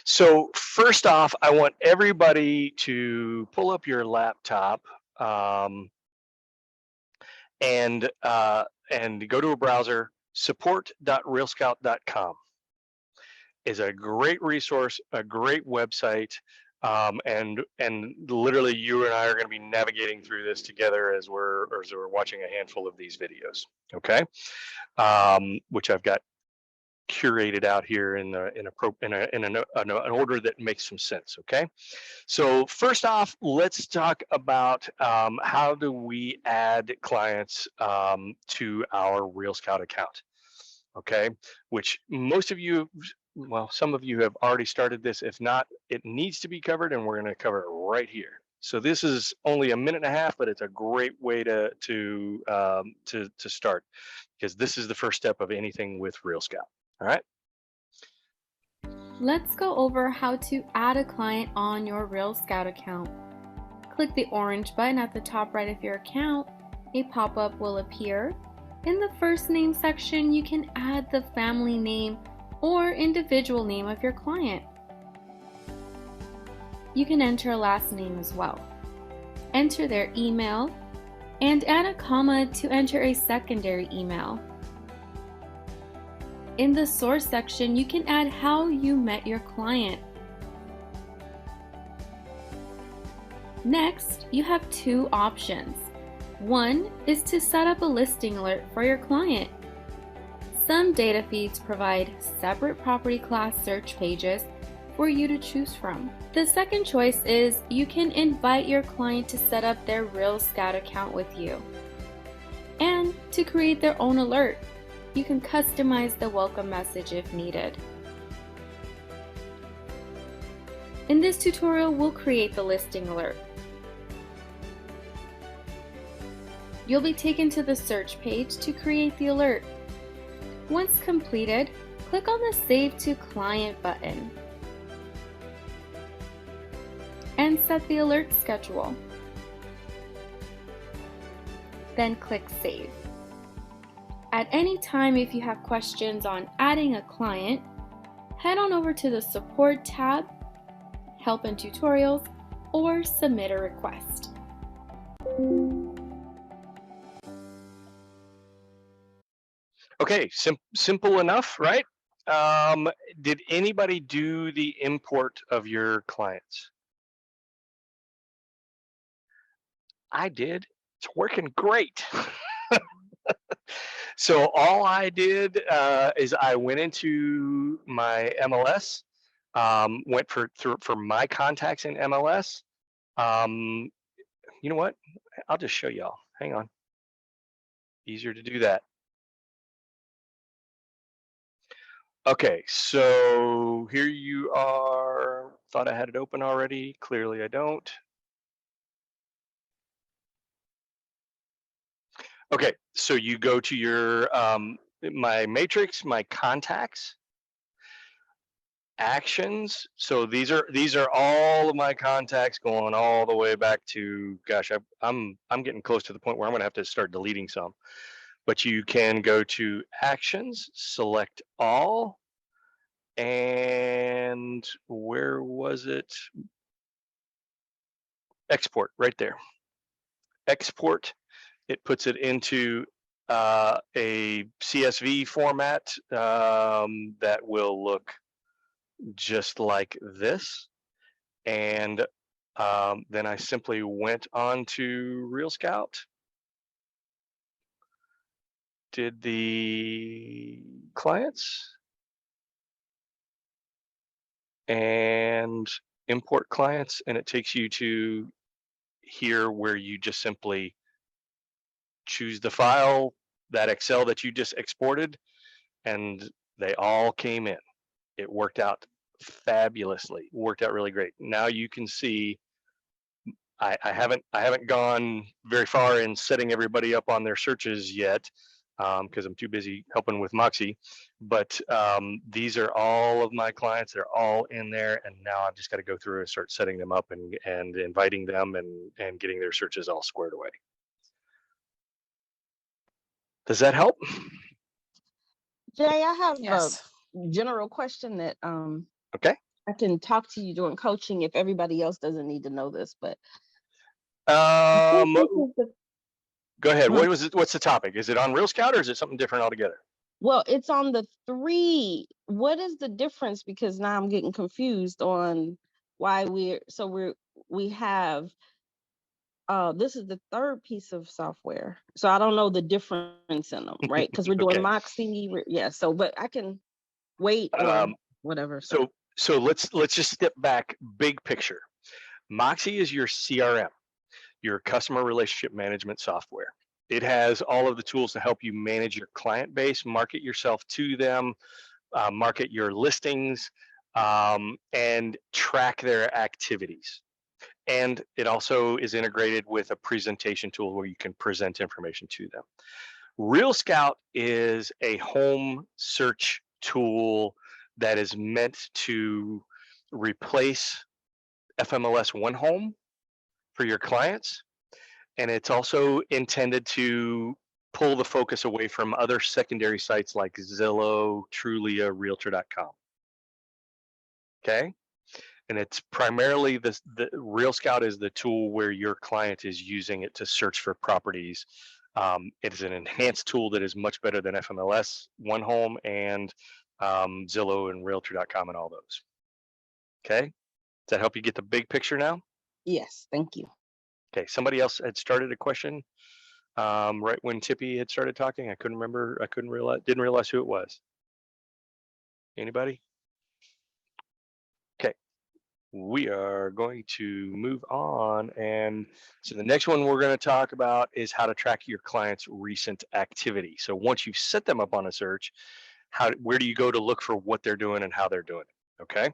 So first off, I want everybody to pull up your laptop um, and go to a browser. Support.realscout.com is a great resource, a great website, and literally you and I are going to be navigating through this together as we're watching a handful of these videos. Okay, which I've got curated out here in an order that makes some sense. Okay, so first off, let's talk about how do we add clients to our RealScout account. Okay, which most of you, well, some of you have already started this. If not, it needs to be covered, and we're going to cover it right here. So this is only a minute and a half, but it's a great way to start, because this is the first step of anything with RealScout. All right. Let's go over how to add a client on your RealScout account. Click the orange button at the top right of your account. A pop-up will appear. In the first name section, you can add the family name or individual name of your client. You can enter a last name as well. Enter their email and add a comma to enter a secondary email. In the source section, you can add how you met your client. Next, you have two options. One is to set up a listing alert for your client. Some data feeds provide separate property class search pages for you to choose from. The second choice is you can invite your client to set up their RealScout account with you. And to create their own alert, you can customize the welcome message if needed. In this tutorial, we'll create the listing alert. You'll be taken to the search page to create the alert. Once completed, click on the Save to Client button and set the alert schedule. Then click Save. At any time, if you have questions on adding a client, head on over to the Support tab, Help and Tutorials, or Submit a Request. Okay, simple enough, right? Did anybody do the import of your clients? I did. It's working great. So all I did is I went into my MLS, went for my contacts in MLS. You know what? I'll just show y'all. Hang on. Easier to do that. Okay, so here you are. Thought I had it open already. Clearly I don't. Okay, so you go to your my matrix, my contacts, actions. So these are all of my contacts going all the way back to, gosh, I'm getting close to the point where I'm gonna have to start deleting some. But you can go to actions, select all, and where was it? Export right there. Export. It puts it into a CSV format that will look just like this. And then I simply went on to RealScout, did the clients, and import clients, and it takes you to here where you just simply choose the file, that Excel that you just exported, and they all came in. It worked out fabulously, worked out really great. Now you can see I haven't gone very far in setting everybody up on their searches yet, because I'm too busy helping with Moxie. But these are all of my clients. They're all in there, and now I've just got to go through and start setting them up and inviting them and getting their searches all squared away. Does that help? Jay, I have Yes. a general question that Okay. I can talk to you during coaching if everybody else doesn't need to know this, but I think Um, this is the Go ahead. huh. What's the topic? Is it on RealScout or is it something different altogether? Well, it's on the 3. What is the difference? Because now I'm getting confused on why we have this is the 3rd piece of software. So I don't know the difference in them, right? Because we're doing Okay. Moxie, yeah. So, but I can wait or Um, whatever. So so let's just step back. Big picture. Moxie is your CRM, your customer relationship management software. It has all of the tools to help you manage your client base, market yourself to them, market your listings, and track their activities. And it also is integrated with a presentation tool where you can present information to them. RealScout is a home search tool that is meant to replace FMLS One Home for your clients. And it's also intended to pull the focus away from other secondary sites like Zillow, Trulia, Realtor.com. Okay. And it's primarily the RealScout is the tool where your client is using it to search for properties. It is an enhanced tool that is much better than FMLS, One Home, and Zillow and Realtor.com and all those. Okay, does that help you get the big picture now? yes, thank you. Okay, somebody else had started a question right when Tippy had started talking. I couldn't remember. I couldn't realize. Didn't realize who it was. Anybody? Okay. We are going to move on. And so the next one we're going to talk about is how to track your client's recent activity. So once you've set them up on a search, where do you go to look for what they're doing and how they're doing it? Okay.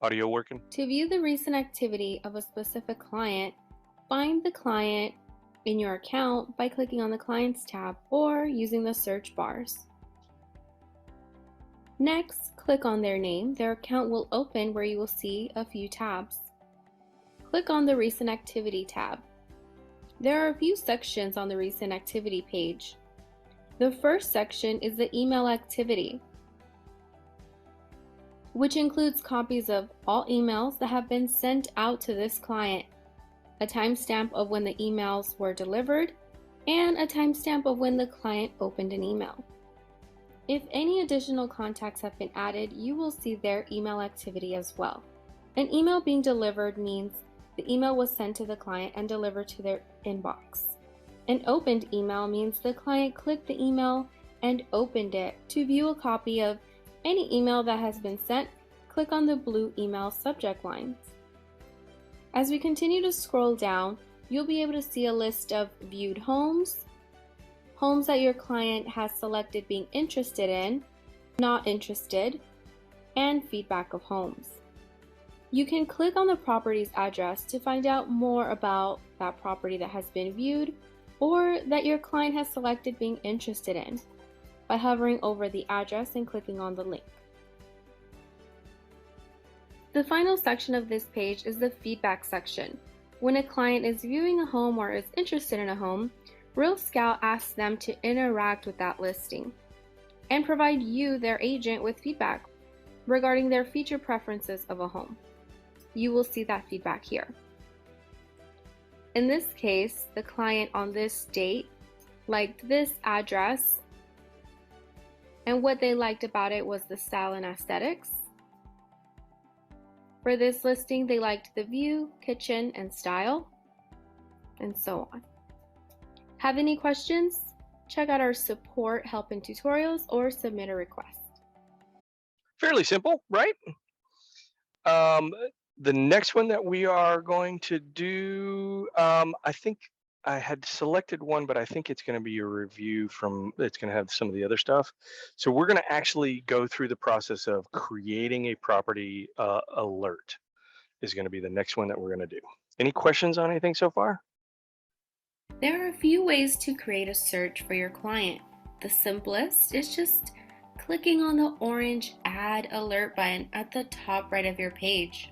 Audio working? To view the recent activity of a specific client, find the client in your account by clicking on the Clients tab or using the search bars. Next, click on their name. Their account will open where you will see a few tabs. Click on the Recent Activity tab. There are a few sections on the Recent Activity page. The first section is the email activity, which includes copies of all emails that have been sent out to this client, a timestamp of when the emails were delivered, and a timestamp of when the client opened an email. If any additional contacts have been added, you will see their email activity as well. An email being delivered means the email was sent to the client and delivered to their inbox. An opened email means the client clicked the email and opened it. To view a copy of any email that has been sent, click on the blue email subject lines. As we continue to scroll down, you'll be able to see a list of viewed homes, homes that your client has selected being interested in, not interested, and feedback of homes. You can click on the property's address to find out more about that property that has been viewed or that your client has selected being interested in by hovering over the address and clicking on the link. The final section of this page is the feedback section. When a client is viewing a home or is interested in a home, RealScout asks them to interact with that listing and provide you, their agent, with feedback regarding their feature preferences of a home. You will see that feedback here. In this case, the client on this date liked this address, and what they liked about it was the style and aesthetics. For this listing, they liked the view, kitchen, and style, and so on. Have any questions? Check out our support, help, and tutorials, or submit a request. Fairly simple, right? The next one that we are going to do, I think I had selected one, but I think it's going to be a review it's going to have some of the other stuff. So we're going to actually go through the process of creating a property alert is going to be the next one that we're going to do. Any questions on anything so far? There are a few ways to create a search for your client. The simplest is just clicking on the orange Add Alert button at the top right of your page.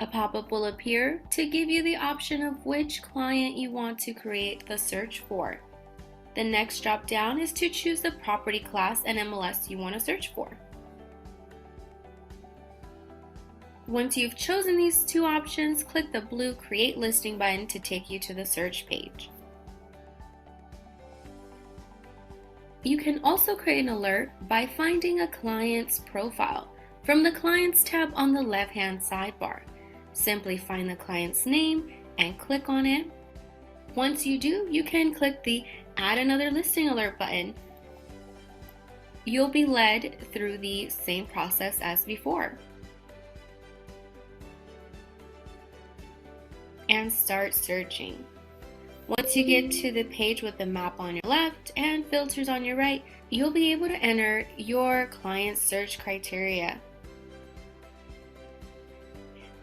A pop-up will appear to give you the option of which client you want to create the search for. The next drop down is to choose the property class and MLS you want to search for. Once you've chosen these two options, click the blue Create Listing button to take you to the search page. You can also create an alert by finding a client's profile from the Clients tab on the left-hand sidebar. Simply find the client's name and click on it. Once you do, you can click the Add Another Listing Alert button. You'll be led through the same process as before. And start searching. Once you get to the page with the map on your left and filters on your right, you'll be able to enter your client search criteria.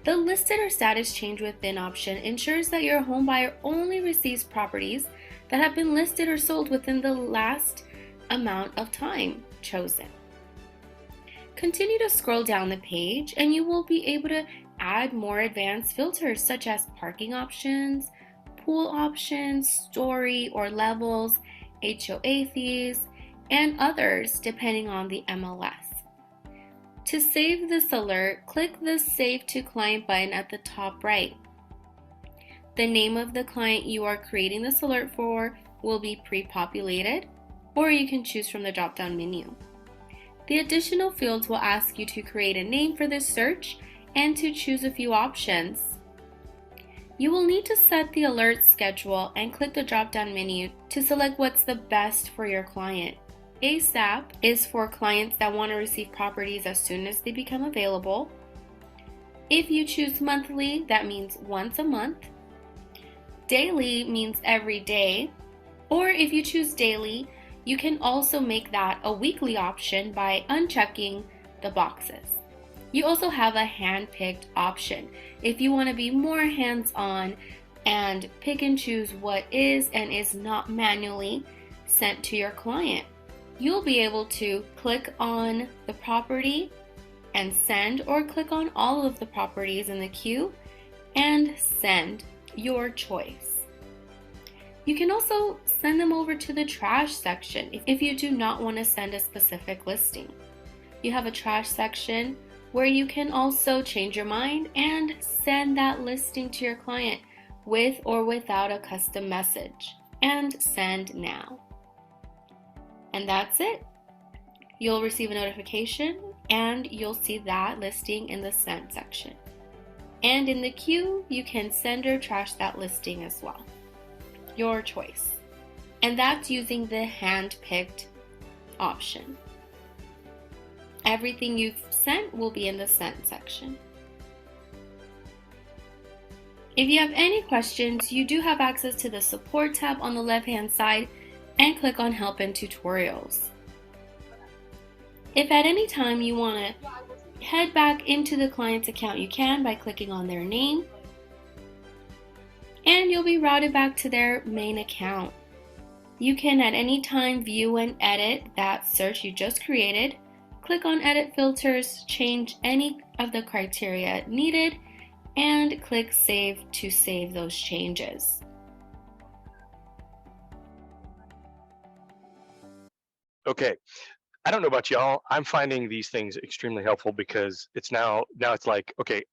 The listed or status change within option ensures that your home buyer only receives properties that have been listed or sold within the last amount of time chosen. Continue to scroll down the page and you will be able to add more advanced filters such as parking options, pool options, story or levels, HOA fees, and others depending on the MLS. To save this alert, click the Save to Client button at the top right. The name of the client you are creating this alert for will be pre-populated, or you can choose from the drop-down menu. The additional fields will ask you to create a name for this search and to choose a few options. You will need to set the alert schedule and click the drop-down menu to select what's the best for your client. ASAP is for clients that want to receive properties as soon as they become available. If you choose monthly, that means once a month. Daily means every day. Or if you choose daily, you can also make that a weekly option by unchecking the boxes. You also have a hand-picked option if you want to be more hands-on and pick and choose what is and is not manually sent to your client. You'll be able to click on the property and send, or click on all of the properties in the queue and send, your choice. You can also send them over to the trash section if you do not want to send a specific listing. You have a trash section where you can also change your mind and send that listing to your client with or without a custom message, and send now. And that's it. You'll receive a notification and you'll see that listing in the sent section. And in the queue, you can send or trash that listing as well. Your choice. And that's using the hand-picked option. Everything you've sent will be in the sent section. If you have any questions, you do have access to the support tab on the left-hand side and click on Help and Tutorials. If at any time you want to head back into the client's account, you can by clicking on their name, and you'll be routed back to their main account. You can at any time view and edit that search you just created. Click on Edit Filters, change any of the criteria needed, and click Save to save those changes. Okay, I don't know about y'all. I'm finding these things extremely helpful because it's now it's like, okay,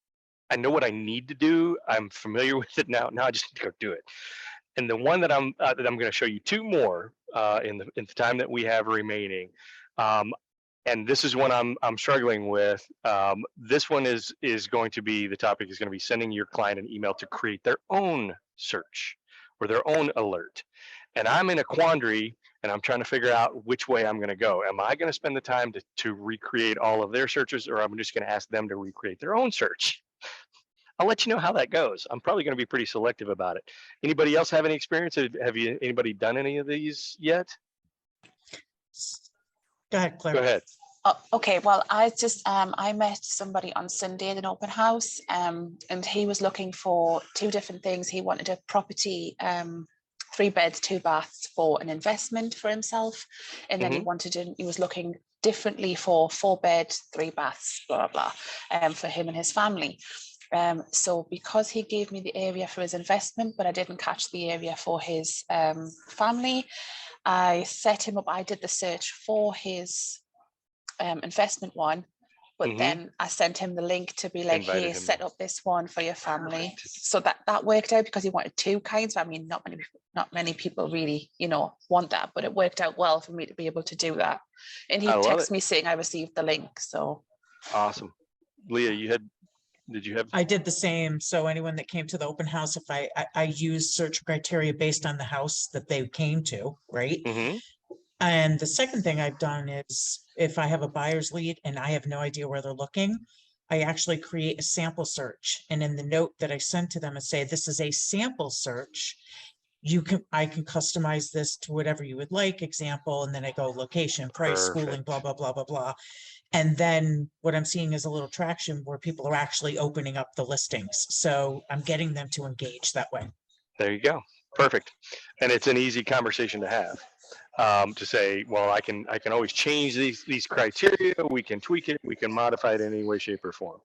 I know what I need to do. I'm familiar with it now. Now I just need to go do it. And the one that I'm going to show you two more in the time that we have remaining. And this is one I'm struggling with. This one is going to be, the topic is going to be sending your client an email to create their own search or their own alert. And I'm in a quandary and I'm trying to figure out which way I'm going to go. Am I going to spend the time to recreate all of their searches, or I'm just going to ask them to recreate their own search? I'll let you know how that goes. I'm probably going to be pretty selective about it. Anybody else have any experience? Anybody done any of these yet? Go ahead, Claire. Go ahead. Okay, well, I met somebody on Sunday at an open house, and he was looking for two different things. He wanted a property, 3 beds, 2 baths for an investment for himself, and then he was looking differently for 4 beds, 3 baths, blah blah blah, for him and his family. So because he gave me the area for his investment, but I didn't catch the area for his family, I set him up. I did the search for his investment one, but then I sent him the link to be like, Invited hey, him set in. up this one for your family. So that worked out because he wanted two kinds. I mean, not many people really, want that, but it worked out well for me to be able to do that. And he I love texted it. me saying I received the link. So Awesome. Leah, did you have? I did the same. So anyone that came to the open house, if I used search criteria based on the house that they came to, right? Mhm. And the second thing I've done is if I have a buyer's lead and I have no idea where they're looking, I actually create a sample search. And in the note that I send to them, I say, this is a sample search. I can customize this to whatever you would like, example, and then I go location, price, schooling, blah, Perfect. blah, blah, blah, blah. And then what I'm seeing is a little traction where people are actually opening up the listings. So I'm getting them to engage that way. There you go. Perfect. And it's an easy conversation to have. To say, well, I can always change these criteria. We can tweak it. We can modify it in any way, shape, or form.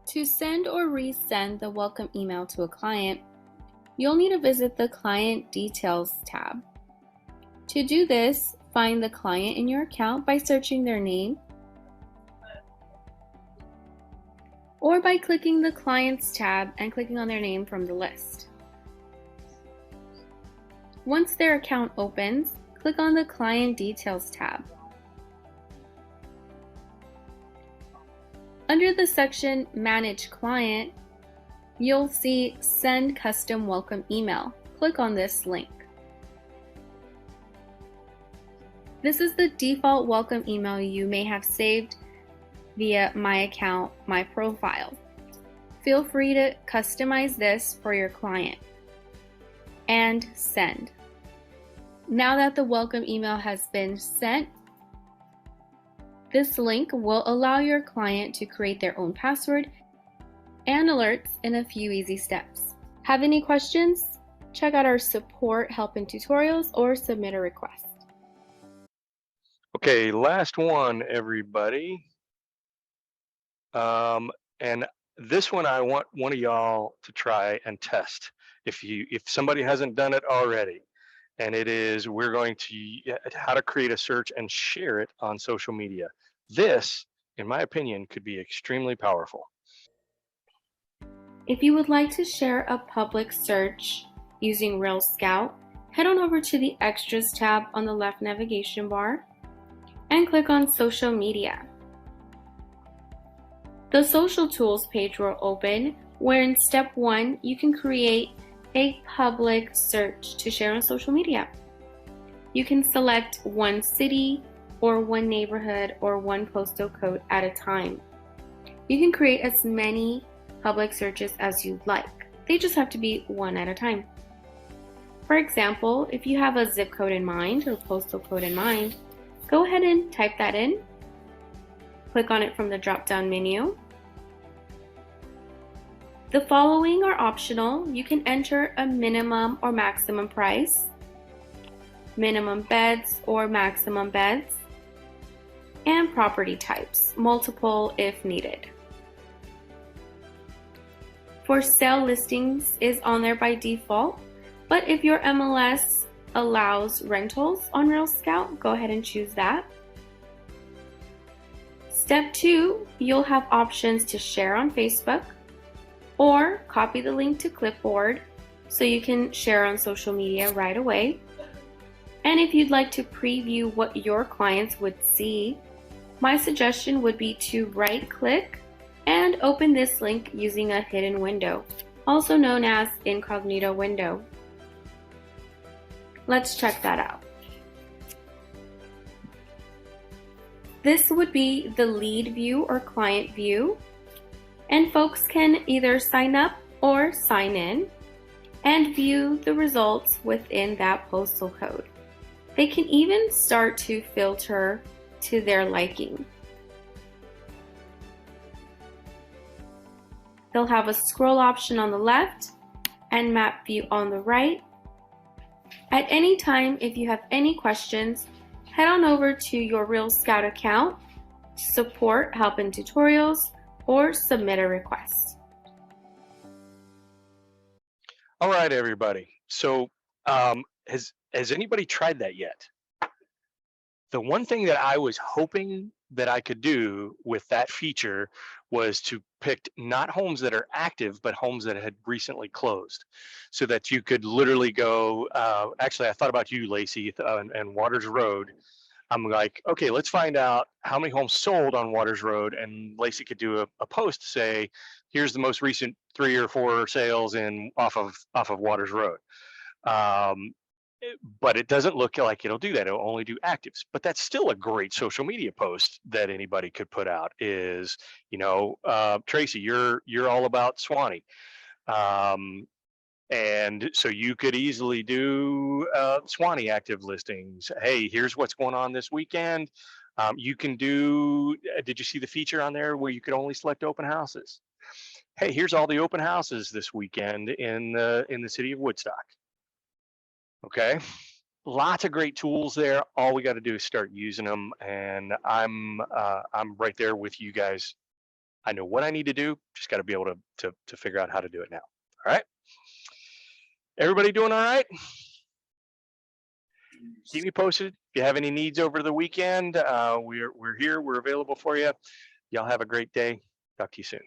To send or resend the welcome email to a client, you'll need to visit the Client Details tab. To do this, find the client in your account by searching their name or by clicking the Clients tab and clicking on their name from the list. Once their account opens, click on the Client Details tab. Under the section Manage Client, you'll see Send Custom Welcome Email. Click on this link. This is the default welcome email you may have saved via My Account, My Profile. Feel free to customize this for your client. And send. Now that the welcome email has been sent, this link will allow your client to create their own password and alerts in a few easy steps. Have any questions? Check out our support, help, and tutorials or submit a request. Okay, last one, everybody. And this one I want one of y'all to try and test. If somebody hasn't done it already, and it is we're going to how to create a search and share it on social media. This, in my opinion, could be extremely powerful. If you would like to share a public search using RealScout, head on over to the Extras tab on the left navigation bar and click on Social Media. The Social Tools page will open, where in step 1 you can create a public search to share on social media. You can select one city or one neighborhood or one postal code at a time. You can create as many public searches as you'd like. They just have to be one at a time. For example, if you have a zip code in mind or postal code in mind, go ahead and type that in. Click on it from the drop-down menu. The following are optional. You can enter a minimum or maximum price, minimum beds or maximum beds, and property types, multiple if needed. For sale listings is on there by default, but if your MLS allows rentals on RealScout, go ahead and choose that. Step 2, you'll have options to share on Facebook or copy the link to clipboard so you can share on social media right away. And if you'd like to preview what your clients would see, my suggestion would be to right-click and open this link using a hidden window, also known as incognito window. Let's check that out. This would be the lead view or client view, and folks can either sign up or sign in and view the results within that postal code. They can even start to filter to their liking. They'll have a scroll option on the left and map view on the right. At any time, if you have any questions, head on over to your RealScout account, support, help, and tutorials, or submit a request. All right, everybody. So has anybody tried that yet? The one thing that I was hoping that I could do with that feature was to pick not homes that are active, but homes that had recently closed, so that you could literally go. Actually, I thought about you, Lacey, and Waters Road. I'm like, okay, let's find out how many homes sold on Waters Road, and Lacey could do a post to say, here's the most recent 3 or 4 sales in off of Waters Road. But it doesn't look like it'll do that. It'll only do actives. But that's still a great social media post that anybody could put out. Is, Tracy, you're all about Swanee. And so you could easily do Swanee active listings. Hey, here's what's going on this weekend. You can do, did you see the feature on there where you could only select open houses? Hey, here's all the open houses this weekend in the city of Woodstock. Okay, lots of great tools there. All we got to do is start using them, and I'm right there with you guys. I know what I need to do. Just got to be able to figure out how to do it now. All right. Everybody doing all right? Keep me posted. If you have any needs over the weekend, we're here. We're available for you. Y'all have a great day. Talk to you soon.